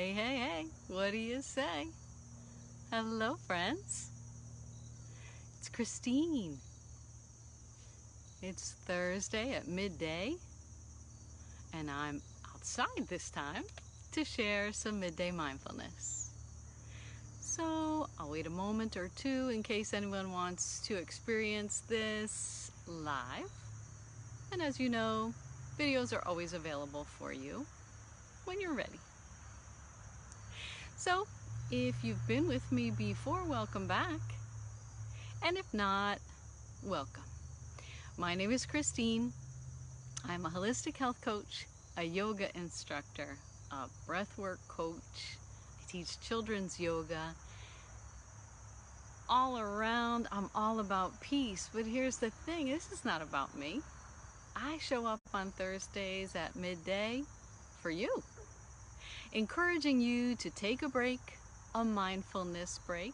Hey, hey, hey, what do you say? Hello, friends. It's Christine. It's Thursday at midday, and I'm outside this time to share some midday mindfulness. So I'll wait a moment or two in case anyone wants to experience this live. And as you know, videos are always available for you when you're ready. So if you've been with me before, welcome back. And if not, welcome. My name is Christine. I'm a holistic health coach, a yoga instructor, a breathwork coach. I teach children's yoga. All around, I'm all about peace. But here's the thing, this is not about me. I show up on Thursdays at midday for you, encouraging you to take a break, a mindfulness break,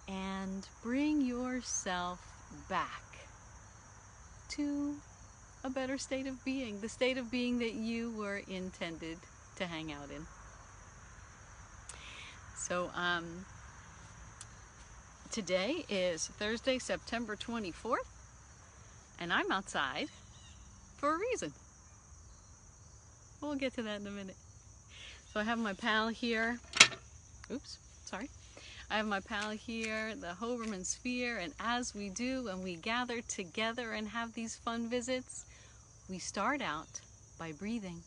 and bring yourself back to a better state of being, the state of being that you were intended to hang out in. So today is Thursday, September 24th, and I'm outside for a reason. We'll get to that in a minute. So I have my pal here. Oops, sorry. I have my pal here, the Hoberman Sphere, and as we do when we gather together and have these fun visits, we start out by breathing.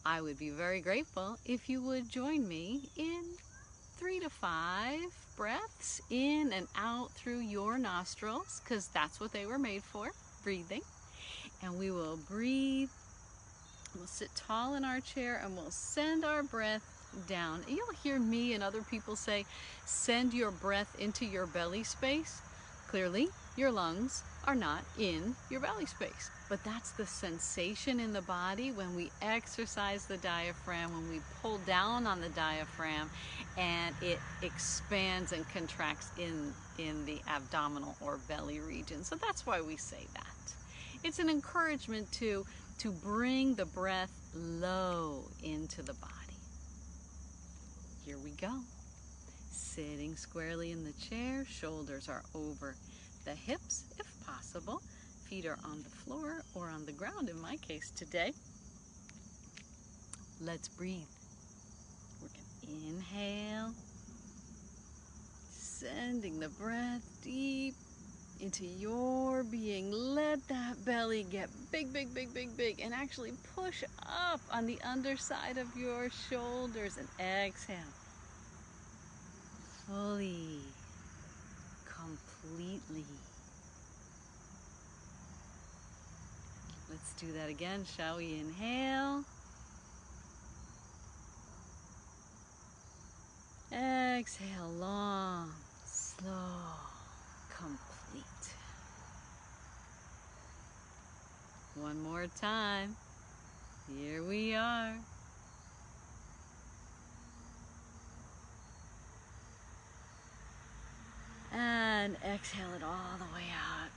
I would be very grateful if you would join me in 3 to 5 breaths in and out through your nostrils, because that's what they were made for, breathing. And we will breathe. We'll sit tall in our chair and we'll send our breath down. You'll hear me and other people say, send your breath into your belly space. Clearly, your lungs are not in your belly space. But that's the sensation in the body when we exercise the diaphragm, when we pull down on the diaphragm, and it expands and contracts in the abdominal or belly region. So that's why we say that. It's an encouragement to bring the breath low into the body. Here we go. Sitting squarely in the chair, shoulders are over the hips if possible. Feet are on the floor or on the ground in my case today. Let's breathe. We're going to inhale, sending the breath deep into your being. Let that belly get big, big, big, big, big, and actually push up on the underside of your shoulders, and exhale. Fully, completely. Let's do that again, shall we? Inhale. Exhale, long, slow, complete. One more time. Here we are. And exhale it all the way out.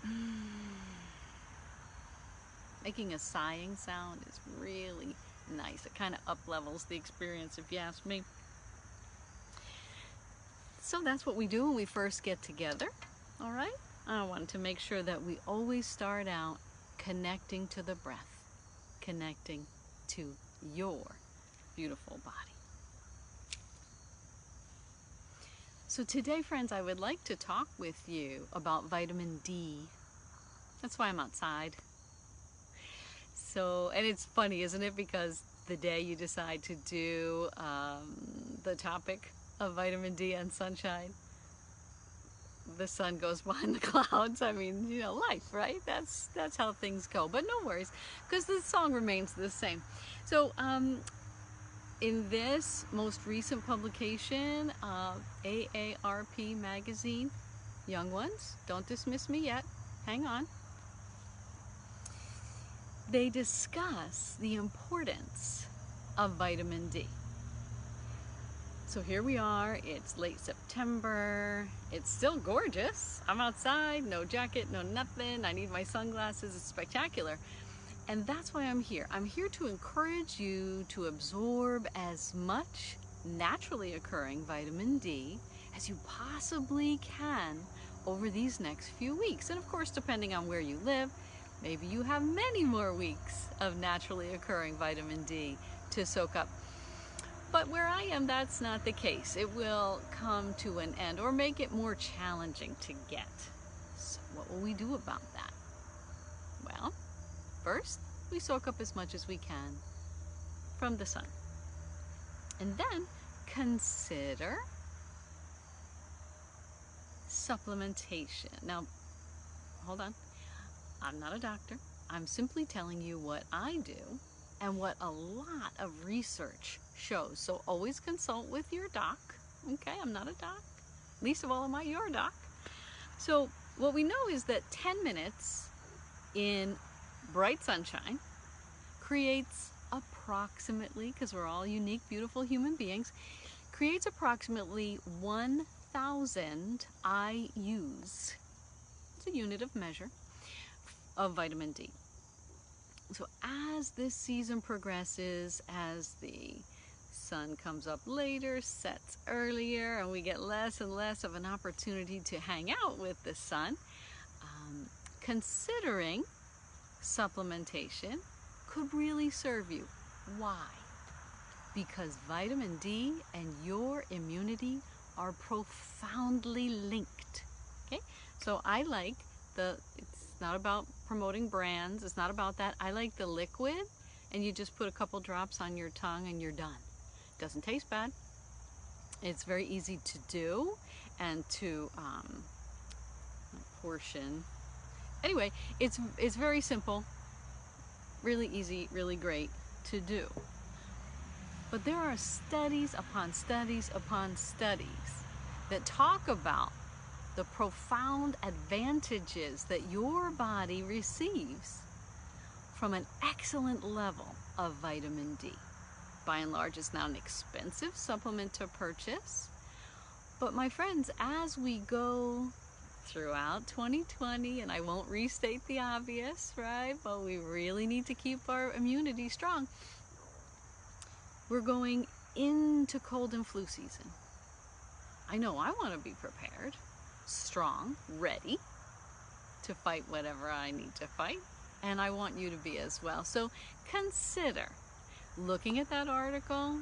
Making a sighing sound is really nice. It kind of up-levels the experience, if you ask me. So that's what we do when we first get together, all right? I want to make sure that we always start out connecting to the breath, connecting to your beautiful body. So today, friends, I would like to talk with you about vitamin D. That's why I'm outside. So, and it's funny, isn't it? Because the day you decide to do the topic of vitamin D and sunshine, the sun goes behind the clouds. I mean, you know, life, right? That's how things go. But no worries, because the song remains the same. So, in this most recent publication of AARP magazine, young ones, don't dismiss me yet, hang on. They discuss the importance of vitamin D. So here we are, it's late September, it's still gorgeous. I'm outside, no jacket, no nothing, I need my sunglasses, it's spectacular. And that's why I'm here. I'm here to encourage you to absorb as much naturally occurring vitamin D as you possibly can over these next few weeks. And of course, depending on where you live, maybe you have many more weeks of naturally occurring vitamin D to soak up. But where I am, that's not the case. It will come to an end or make it more challenging to get. So what will we do about that? Well, first, we soak up as much as we can from the sun. And then consider supplementation. Now, hold on. I'm not a doctor. I'm simply telling you what I do and what a lot of research shows. So always consult with your doc. Okay, I'm not a doc. Least of all, am I your doc? So what we know is that 10 minutes in bright sunshine creates approximately, because we're all unique, beautiful human beings, creates approximately 1,000 IUs. It's a unit of measure of vitamin D. So as this season progresses, as the sun comes up later, sets earlier, and we get less and less of an opportunity to hang out with the sun, considering supplementation could really serve you. Why? Because vitamin D and your immunity are profoundly linked. Okay? So I like it's not about promoting brands, it's not about that. I like the liquid, and you just put a couple drops on your tongue and you're done. Doesn't taste bad. It's very easy to do and to portion. Anyway, it's very simple, really easy, really great to do. But there are studies upon studies upon studies that talk about the profound advantages that your body receives from an excellent level of vitamin D. By and large, it's not an expensive supplement to purchase. But my friends, as we go throughout 2020, and I won't restate the obvious, right? But we really need to keep our immunity strong. We're going into cold and flu season. I know I want to be prepared, strong, ready to fight whatever I need to fight, and I want you to be as well. So consider looking at that article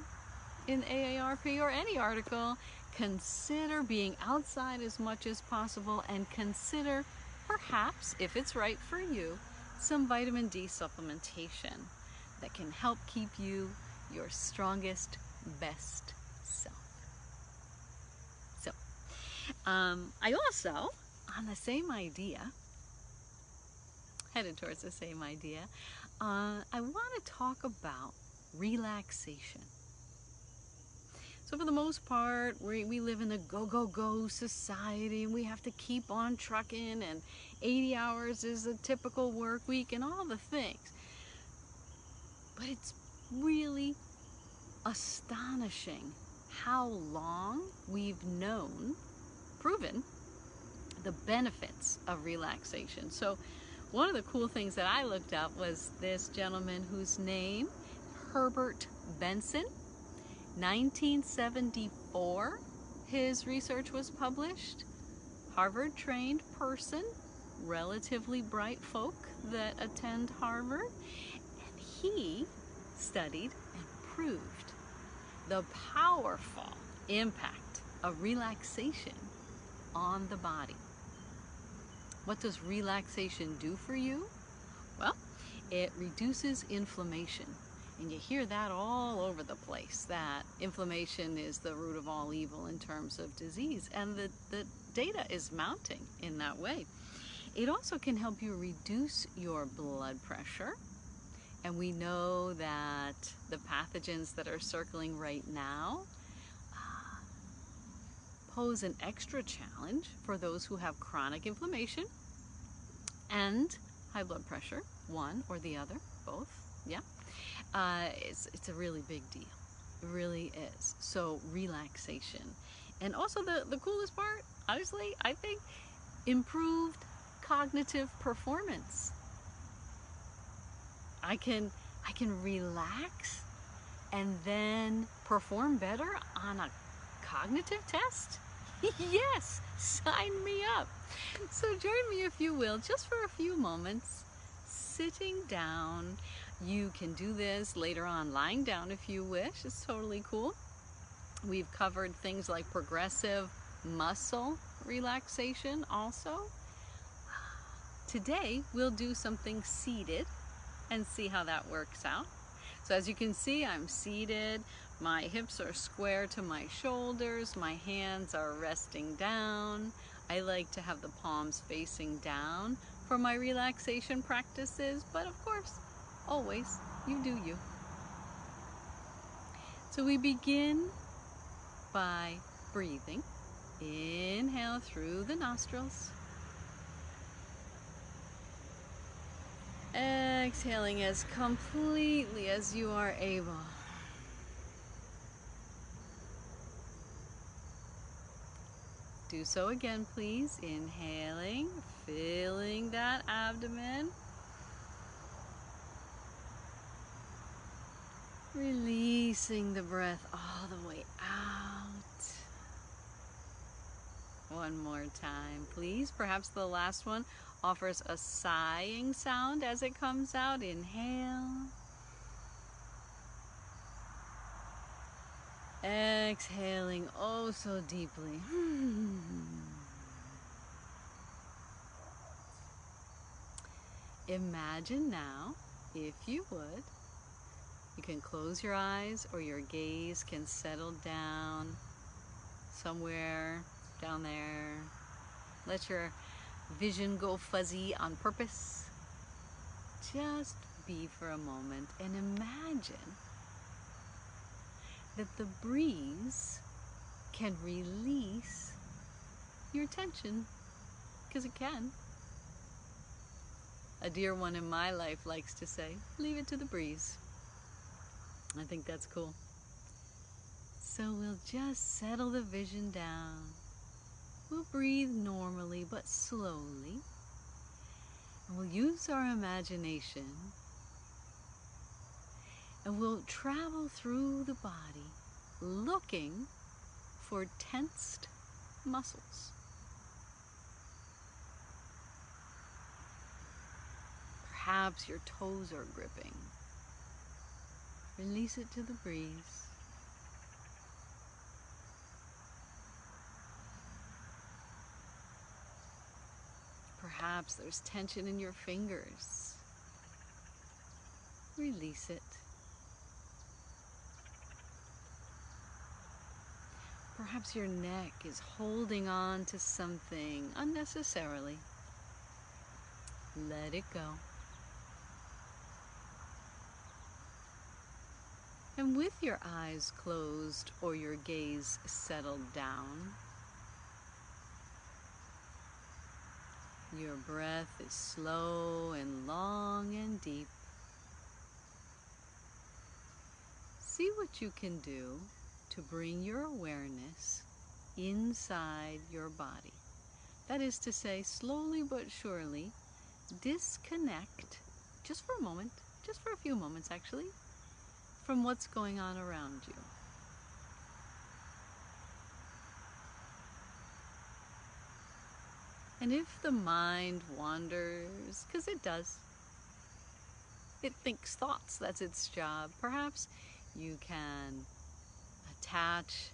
in AARP or any article, consider being outside as much as possible, and consider perhaps, if it's right for you, some vitamin D supplementation that can help keep you your strongest, best self. So, I also, on the same idea, headed towards the same idea, I want to talk about relaxation. So for the most part, we live in a go-go-go society, and we have to keep on trucking, and 80 hours is a typical work week and all the things. But it's really astonishing how long we've known, proven, the benefits of relaxation. So one of the cool things that I looked up was this gentleman whose name, Herbert Benson, 1974, his research was published. Harvard-trained person, relatively bright folk that attend Harvard, and he studied and proved the powerful impact of relaxation on the body. What does relaxation do for you? Well, it reduces inflammation. And you hear that all over the place, that inflammation is the root of all evil in terms of disease. And the data is mounting in that way. It also can help you reduce your blood pressure. And we know that the pathogens that are circling right now pose an extra challenge for those who have chronic inflammation and high blood pressure, one or the other, both, yeah. It's a really big deal. It really is. So relaxation. And also the coolest part, honestly, I think, improved cognitive performance. I can relax and then perform better on a cognitive test? Yes, sign me up. So join me if you will, just for a few moments, sitting down. You can do this later on lying down if you wish. It's totally cool. We've covered things like progressive muscle relaxation also. Today we'll do something seated and see how that works out. So as you can see, I'm seated. My hips are square to my shoulders. My hands are resting down. I like to have the palms facing down for my relaxation practices, but of course, always, you do you. So we begin by breathing. Inhale through the nostrils. Exhaling as completely as you are able. Do so again, please. Inhaling, filling that abdomen. Releasing the breath all the way out. One more time, please. Perhaps the last one offers a sighing sound as it comes out. Inhale. Exhaling oh so deeply. Imagine now, if you would, you can close your eyes or your gaze can settle down somewhere down there. Let your vision go fuzzy on purpose. Just be for a moment and imagine that the breeze can release your tension, because it can. A dear one in my life likes to say, leave it to the breeze. I think that's cool. So we'll just settle the vision down. We'll breathe normally but slowly. And we'll use our imagination. And we'll travel through the body looking for tensed muscles. Perhaps your toes are gripping. Release it to the breeze. Perhaps there's tension in your fingers. Release it. Perhaps your neck is holding on to something unnecessarily. Let it go. And with your eyes closed or your gaze settled down, your breath is slow and long and deep. See what you can do to bring your awareness inside your body. That is to say, slowly but surely, disconnect, just for a moment, just for a few moments actually, from what's going on around you. And if the mind wanders, because it does, it thinks thoughts, that's its job, perhaps you can attach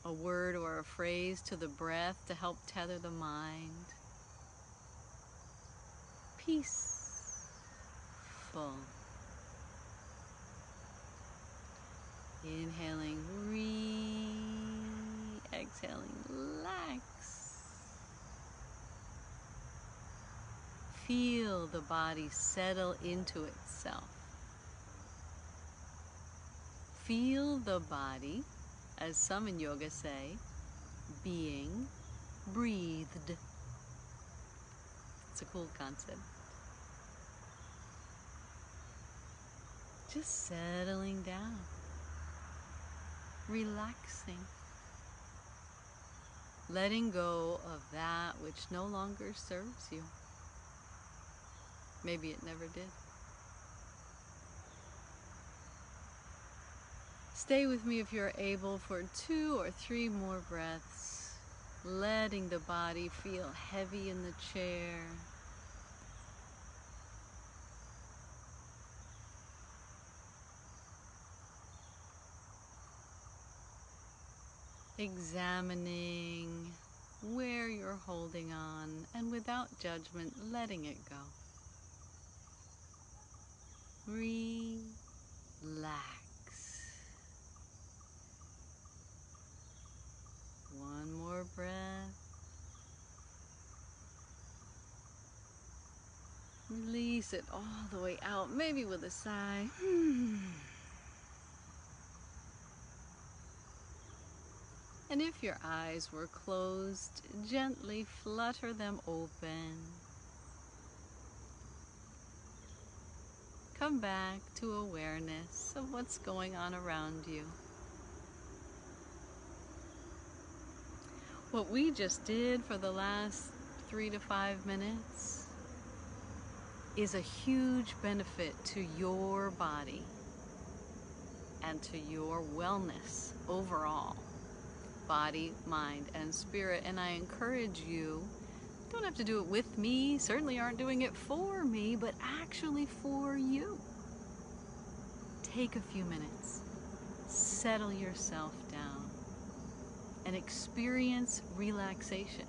a word or a phrase to the breath to help tether the mind. Peaceful. Inhaling, exhaling, relax. Feel the body settle into itself. Feel the body, as some in yoga say, being breathed. It's a cool concept. Just settling down. Relaxing, letting go of that which no longer serves you. Maybe it never did. Stay with me if you're able for 2 or 3 more breaths, letting the body feel heavy in the chair. Examining where you're holding on and without judgment, letting it go. Relax. One more breath. Release it all the way out, maybe with a sigh. And if your eyes were closed, gently flutter them open. Come back to awareness of what's going on around you. What we just did for the last 3 to 5 minutes is a huge benefit to your body and to your wellness overall. Body, mind, and spirit. And I encourage you, don't have to do it with me, certainly aren't doing it for me, but actually for you. Take a few minutes, settle yourself down, and experience relaxation,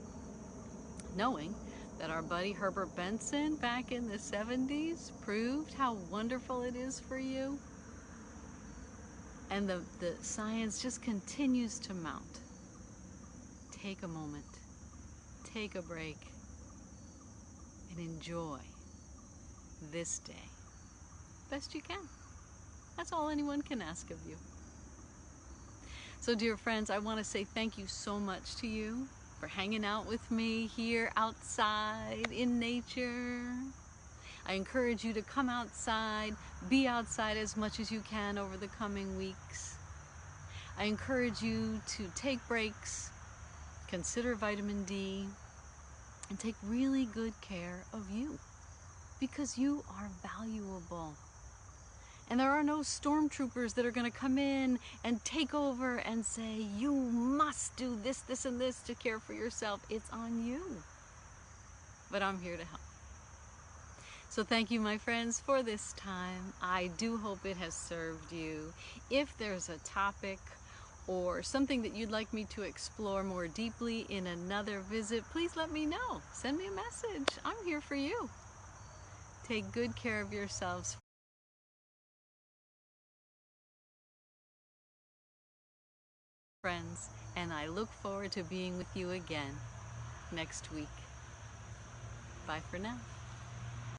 knowing that our buddy Herbert Benson back in the 70s proved how wonderful it is for you. And the science just continues to mount. Take a moment, take a break, and enjoy this day best you can. That's all anyone can ask of you. So dear friends, I want to say thank you so much to you for hanging out with me here outside in nature. I encourage you to come outside, be outside as much as you can over the coming weeks. I encourage you to take breaks, consider vitamin D, and take really good care of you, because you are valuable. And there are no stormtroopers that are going to come in and take over and say, you must do this, this, and this to care for yourself. It's on you. But I'm here to help. So thank you, my friends, for this time. I do hope it has served you. If there's a topic or something that you'd like me to explore more deeply in another visit, please let me know. Send me a message. I'm here for you. Take good care of yourselves, friends, and I look forward to being with you again next week. Bye for now.